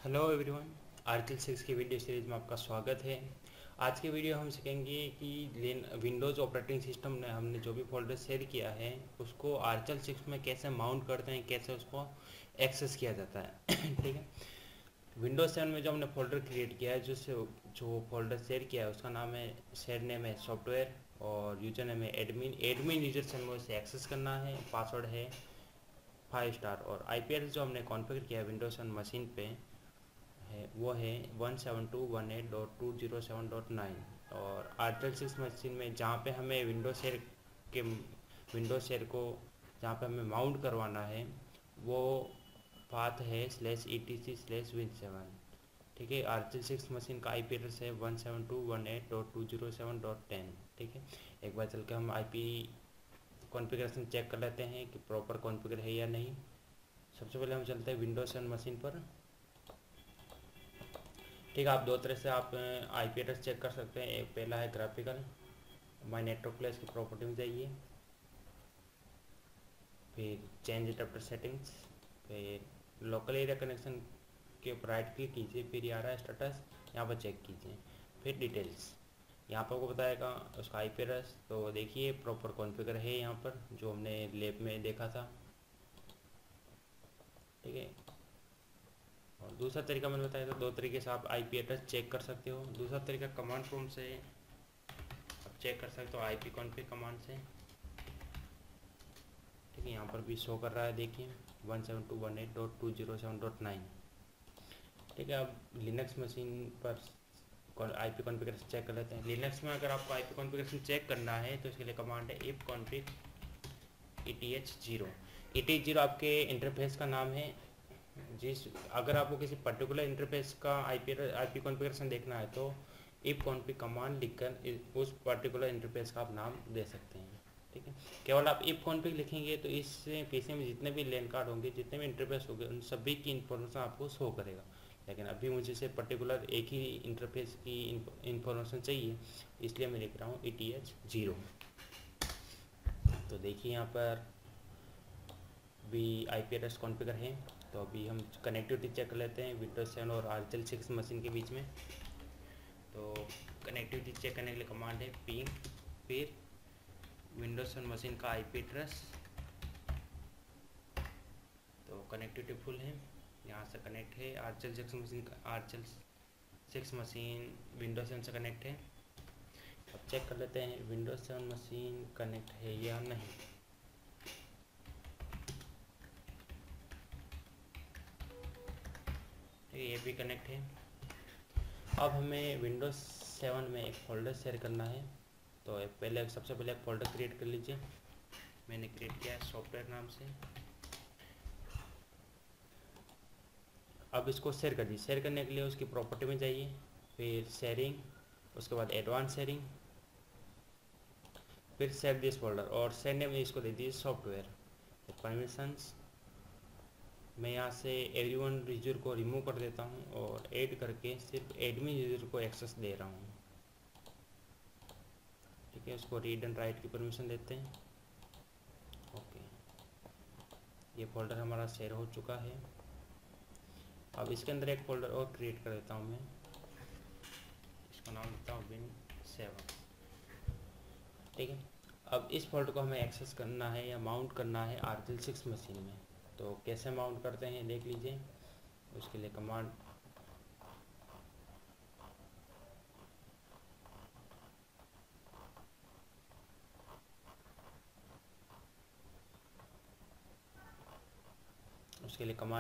Hello everyone, article 6 की video series में आपका स्वागत है। आज के वीडियो हम सीखेंगे कि विंडोज़ ऑपरेटिंग सिस्टम ने हमने जो भी फोल्डर शेयर किया है उसको आर्टिकल 6 में कैसे माउंट करते हैं, कैसे उसको एक्सेस किया जाता है। ठीक है। विंडोज 7 में जो हमने फोल्डर क्रिएट किया है, जो फोल्डर शेयर किया है उसका नाम है, शेयर नेम है सॉफ्टवेयर और यूजर नेम है एडमिन। एडमिन यूजर से हमें उसे एक्सेस करना है। पासवर्ड है 5 स्टार और IP एड्रेस जो हमने कॉन्फ़िगर किया है विंडोज 7 मशीन पे है वो है 172.168.207.9। और आर्टिकल 6 मशीन में जहाँ पे हमें विंडोज शेयर को जहाँ पे हमें माउंट करवाना है वो पाथ है /etc/win7। ठीक है। आर्टिकल 6 मशीन का IP एड्रेस है 172.168.207.10। ठीक है। एक बार चल के हम IP कॉन्फ़िगरेशन चेक कर लेते हैं कि प्रॉपर कॉन्फ़िगर है या नहीं। सबसे पहले हम चलते हैं विंडोज 7 मशीन पर। ठीक है। आप दो तरह से आप IP एड्रेस चेक कर सकते हैं। एक पहला है ग्राफिकल, माई नेटवर्क प्लेस की प्रॉपर्टी में जाइए, फिर चेंज एडाप्टर सेटिंग्स, फिर लोकल एरिया कनेक्शन के ऊपर राइट क्लिक कीजिए, फिर ये आ रहा है स्टेटस, यहाँ पर चेक कीजिए, फिर डिटेल्स। यहाँ पर आपको बताएगा उसका IP एड्रेस। तो देखिए प्रॉपर कॉन्फ़िगर है यहाँ पर जो हमने लैब में देखा था। ठीक है। और दूसरा तरीका मैंने बताया था, दो तरीके से आप IP एड्रेस चेक कर सकते हो। दूसरा तरीका कमांड प्रॉम्प्ट से आप चेक कर सकते हो IP कॉन्फ़िग कमांड से। ठीक है। यहाँ पर भी शो कर रहा है, देखिए 172.168.207.9। ठीक है। अब लिनक्स मशीन पर IP कॉन्फ़िगरेशन चेक कर लेते हैं। लिनक्स में अगर आपको IP कॉन्फ़िगरेशन चेक करना है तो इसके लिए कमांड है if config eth0। eth0 आपके इंटरफेस का नाम है। अगर आपको किसी पर्टिकुलर इंटरफेस का IP कॉन्फ़िगरेशन देखना है तो if config कमांड लिखकर उस पर्टिकुलर इंटरफेस का आप नाम दे सकते हैं। ठीक है। केवल आप if config लिखेंगे तो इस पीसी में जितने भी लैन कार्ड होंगे, जितने भी इंटरफेस होंगे, उन सभी की इंफॉर्मेशन आपको शो करेगा। लेकिन अभी मुझे से पर्टिकुलर एक ही इंटरफेस की इंफॉर्मेशन चाहिए, इसलिए मैं लिख रहा हूँ ETH0। तो देखिए यहाँ पर भी IP एड्रेस कॉन्फ़िगर है। तो अभी हम कनेक्टिविटी चेक कर लेते हैं विंडोज 7 और आर्टिकल 6 मशीन के बीच में। तो कनेक्टिविटी चेक करने के लिए कमांड है पिंग, फिर विंडोज 7 मशीन का IP एड्रेस। तो कनेक्टिविटी फुल है, यहाँ से कनेक्ट है। आर्टिकल 6 मशीन विंडोज 7 से कनेक्ट है। अब चेक कर लेते हैं विंडोज 7 मशीन कनेक्ट है या नहीं। ये भी कनेक्ट है। अब हमें विंडोज 7 में एक फ़ोल्डर शेयर करना है। तो सबसे पहले एक फ़ोल्डर क्रिएट कर लीजिए। मैंने क्रिएट किया है सॉफ्टवेयर नाम से। अब इसको शेयर कर दीजिए। शेयर करने के लिए उसकी प्रॉपर्टी में जाइए, फिर शेयरिंग, उसके बाद एडवांस शेयरिंग, फिर सेव दिस फोल्डर और शेयर नेम इसको दे दीजिए सॉफ्टवेयर। परमिशंस मैं यहाँ से एवरीवन यूजर को रिमूव कर देता हूँ और ऐड करके सिर्फ एडमिन यूजर को एक्सेस दे रहा हूँ। ठीक है। उसको रीड एंड राइट की परमिशन देते हैं। ओके, ये फोल्डर हमारा शेयर हो चुका है। अब इसके अंदर एक फ़ोल्डर और क्रिएट कर देता हूँ मैं। इसका नाम देता हूँ Win7। ठीक है। अब इस फोल्डर को हमें एक्सेस करना है या माउंट करना है आर्टिकल 6 मशीन में। तो कैसे माउंट करते हैं देख लीजिए। उसके लिए कमांड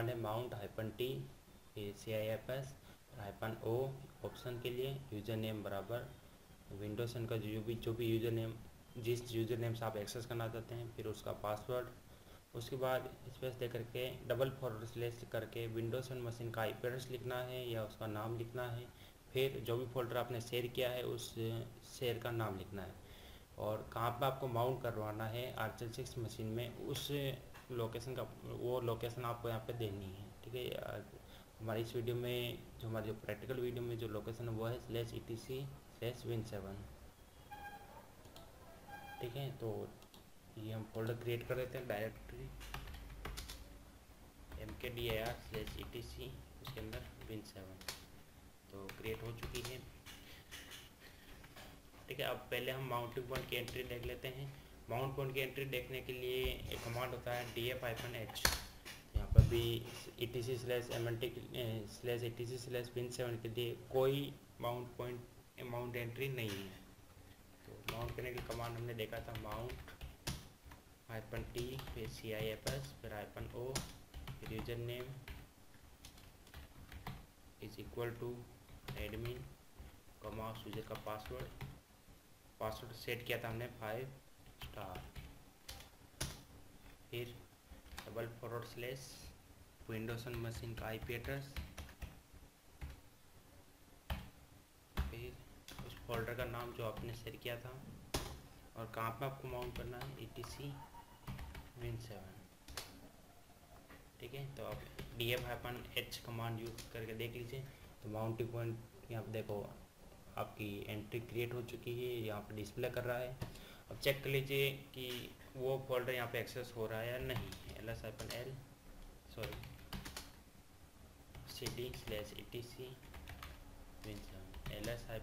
है माउंट -t, फिर CIFS -o ऑप्शन के लिए यूज़र नेम बराबर विंडोज का जो भी यूज़र नेम, जिस यूज़र नेम से आप एक्सेस करना चाहते हैं, फिर उसका पासवर्ड। उसके बाद स्पेस दे करके डबल फॉरवर्ड स्लैश करके विंडोज 7 मशीन का IP एड्रेस लिखना है या उसका नाम लिखना है। फिर जो भी फोल्डर आपने शेयर किया है उस शेयर का नाम लिखना है और कहाँ पर आपको माउंट करवाना है आर्टिकल 6 मशीन में, उस लोकेशन का वो लोकेशन आपको यहाँ पे देनी है। ठीक है। हमारी इस वीडियो में हमारी प्रैक्टिकल वीडियो में जो लोकेशन है वो है /etc/win7। ठीक है। तो ये हम फोल्डर क्रिएट कर देते हैं, डायरेक्टरी mkdir/etc, उसके अंदर Win7 तो क्रिएट हो चुकी है। ठीक है, अब पहले हम माउंटिंग पॉइंट की एंट्री देख लेते हैं। माउंट पॉइंट की एंट्री देखने के लिए एक कमांड होता है df-h। यहाँ पर भी etc/mnt/etc/win7 के लिए कोई माउंट एंट्री नहीं है। तो माउंट करने की कमांड हमने देखा था mount-t फिर cifs फिर -o फिर user name is equal to admin comma user का पासवर्ड सेट किया था हमने 5 फिर // विंडोज मशीन का IP एड्रेस, फिर उस फोल्डर का नाम जो आपने शेयर किया था और कहाँ पे आपको माउंट करना है etc/win7। ठीक है, तो आप df-h कमांड यूज करके देख लीजिए। तो माउंटिंग पॉइंट यहाँ पे देखो आपकी एंट्री क्रिएट हो चुकी है, यहाँ पे डिस्प्ले कर रहा है। अब चेक कर लीजिए कि वो फोल्डर यहाँ पे एक्सेस हो रहा है या नहीं। ls-l cd/etc/win7 ls-l।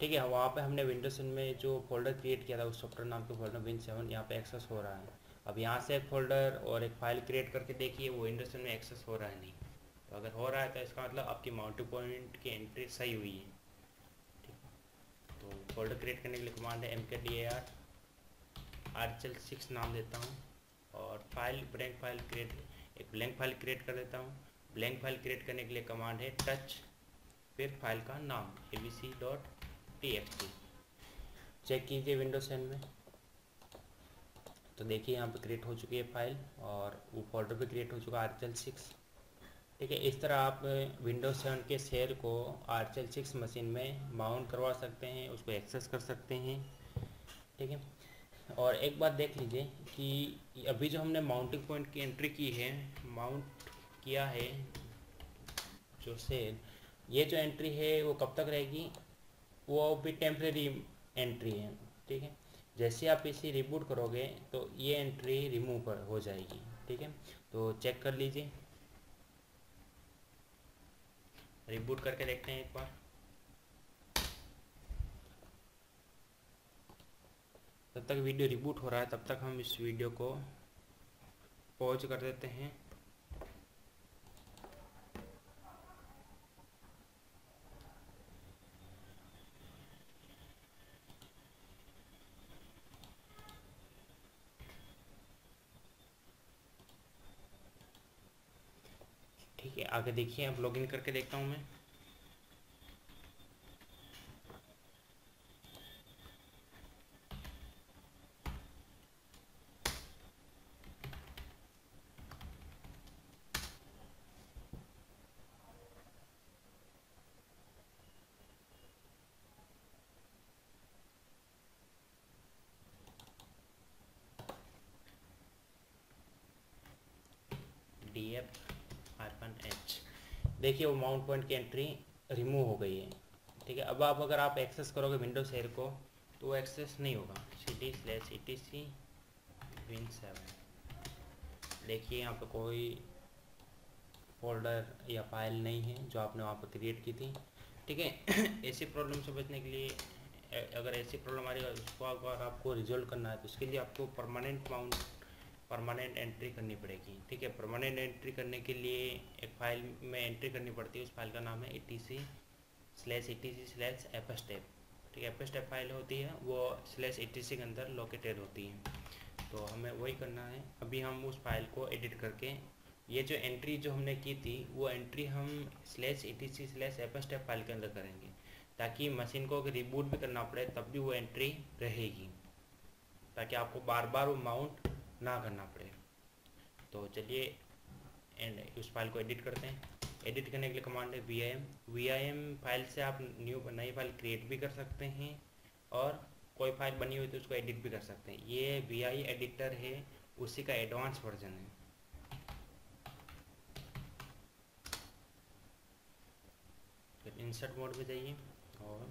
ठीक है, वहाँ पे हमने विंडोज में जो फोल्डर क्रिएट किया था उस सॉफ्टवेयर नाम के फोल्डर Win7 यहाँ पे एक्सेस हो रहा है। अब यहाँ से एक फोल्डर और एक फाइल क्रिएट करके देखिए, वो विंडोज में एक्सेस हो रहा है नहीं। तो अगर हो रहा है तो इसका मतलब आपकी माउंटिंग पॉइंट की एंट्री सही हुई है। ठीक, तो फोल्डर क्रिएट करने के लिए कमांड है mkdir rchel6 नाम देता हूँ और ब्लैंक फाइल क्रिएट कर देता हूँ। ब्लैंक फाइल क्रिएट करने के लिए कमांड है टच फिर फाइल का नाम abc.txt। चेक कीजिए विंडोज 10 में, तो देखिए यहाँ पे क्रिएट हो चुकी है फाइल और वो फोल्डर भी क्रिएट हो चुका है rchel6। ठीक है, इस तरह आप विंडोज 7 के शेयर को rchel6 मशीन में माउंट करवा सकते हैं, उसको एक्सेस कर सकते हैं। ठीक है, और एक बात देख लीजिए कि अभी जो हमने माउंटिंग पॉइंट की एंट्री की है, माउंट किया है जो शेयर, ये जो एंट्री है वो कब तक रहेगी, वो भी टेम्परेरी एंट्री है। ठीक है, जैसे आप इसे रिबूट करोगे तो ये एंट्री रिमूव हो जाएगी। ठीक है, तो चेक कर लीजिए, रिबूट करके देखते हैं एक बार। तब तक वीडियो रिबूट हो रहा है, तब तक हम इस वीडियो को पॉज कर देते हैं। ठीक है, आगे देखिए, अब लॉगिन करके देखता हूँ मैं। df-h देखिए वो माउंट पॉइंट की एंट्री रिमूव हो गई है। ठीक है, अब अगर आप एक्सेस करोगे विंडोज शेयर को तो वो एक्सेस नहीं होगा। cd/etc/win7 देखिए यहाँ पे कोई फोल्डर या फाइल नहीं है जो आपने वहाँ पर क्रिएट की थी। ठीक है, ऐसी प्रॉब्लम से बचने के लिए, अगर ऐसी प्रॉब्लम आ रही है उसको अगर आपको रिजोल्व करना है तो इसके लिए आपको परमानेंट एंट्री करनी पड़ेगी। ठीक है, परमानेंट एंट्री करने के लिए एक फाइल में एंट्री करनी पड़ती है, उस फाइल का नाम है etc/etc/fstep। ठीक है, fstep फाइल होती है वो /etc के अंदर लोकेटेड होती है। तो हमें वही करना है। अभी हम उस फाइल को एडिट करके ये जो एंट्री जो हमने की थी वो एंट्री हम /etc/fstep फाइल के अंदर करेंगे, ताकि मशीन को अगर रिबूट भी करना पड़े तब भी वो एंट्री रहेगी, ताकि आपको बार बार वो माउंट ना करना पड़े। तो चलिए उस फाइल को एडिट करते हैं। एडिट करने के लिए कमांड है vim फाइल से आप नई फाइल क्रिएट भी कर सकते हैं और कोई फाइल बनी हुई तो उसको एडिट भी कर सकते हैं। ये vi एडिटर है, उसी का एडवांस वर्जन है। फिर इंसर्ट मोड में जाइए और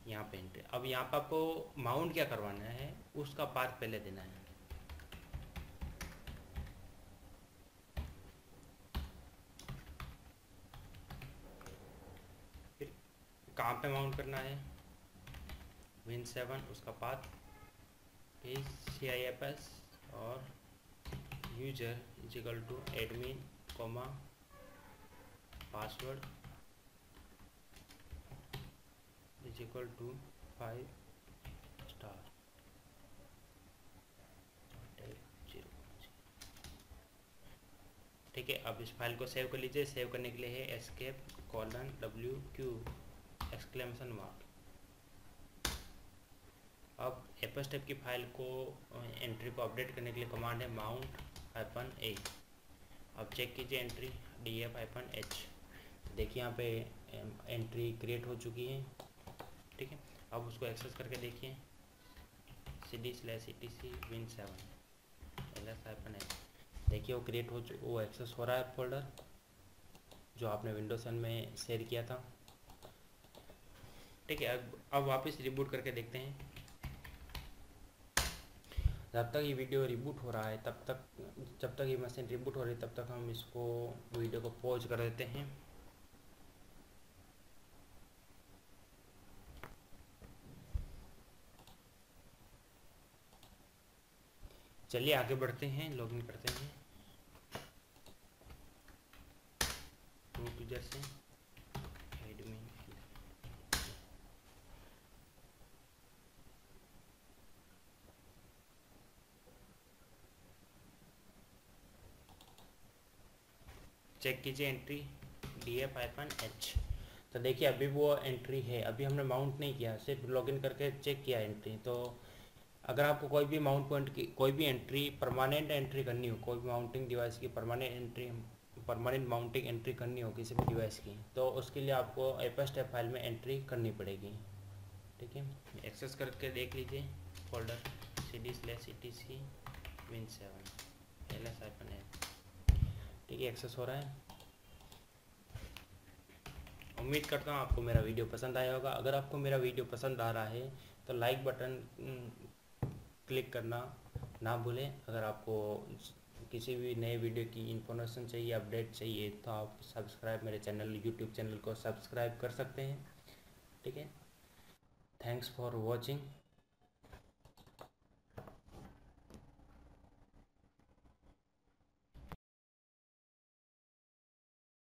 यहाँ पे एंट्री। अब यहाँ पर आपको माउंट क्या करवाना है उसका पाथ पहले देना है। कहाँ पे माउंट करना है, Win7 उसका पाथ, फिर CIFS और user is equal to admin comma password is equal to 5 star. ठीक है, अब इस फाइल को सेव कर लीजिए। सेव करने के लिए है escape:w एक्सक्लेमेशन मार्क। अब एप्पल स्टेप की फाइल को एंट्री को अपडेट करने के लिए कमांड है mount-a। अब चेक कीजिए एंट्री df-h। देखिए यहाँ पे एंट्री क्रिएट हो चुकी है। ठीक है, अब उसको एक्सेस करके देखिए cd/etc win7 ls-h। देखिए वो क्रिएट वो एक्सेस हो रहा है फोल्डर जो आपने विंडोज 7 में शेयर किया था। ठीक है, अब वापस रिबूट करके देखते हैं। जब तक ये वीडियो रिबूट हो रहा है जब तक ये मशीन रिबूट हो रही है तब तक हम इसको वीडियो को पॉज कर देते हैं। चलिए आगे बढ़ते हैं, लॉगिन करते हैं रूट यूजर से एडमिन। चेक कीजिए एंट्री df-h। तो देखिए अभी वो एंट्री है, अभी हमने माउंट नहीं किया, सिर्फ लॉगिन करके चेक किया एंट्री। तो अगर आपको कोई भी माउंट पॉइंट की कोई भी एंट्री परमानेंट एंट्री करनी हो, कोई भी माउंटिंग डिवाइस की परमानेंट माउंटिंग एंट्री करनी हो किसी भी डिवाइस की, तो उसके लिए आपको एप्पल स्टेप फाइल में एंट्री करनी पड़ेगी। ठीक है, एक्सेस करके देख लीजिए फोल्डर cd/etc win7 ls-h। ठीक है, एक्सेस हो रहा है। उम्मीद करता हूँ आपको मेरा वीडियो पसंद आया होगा। अगर आपको मेरा वीडियो पसंद आ रहा है तो लाइक बटन क्लिक करना ना भूलें। अगर आपको किसी भी नए वीडियो की इन्फॉर्मेशन चाहिए, अपडेट चाहिए, तो आप मेरे चैनल यूट्यूब चैनल को सब्सक्राइब कर सकते हैं। ठीक है, थैंक्स फॉर वॉचिंग।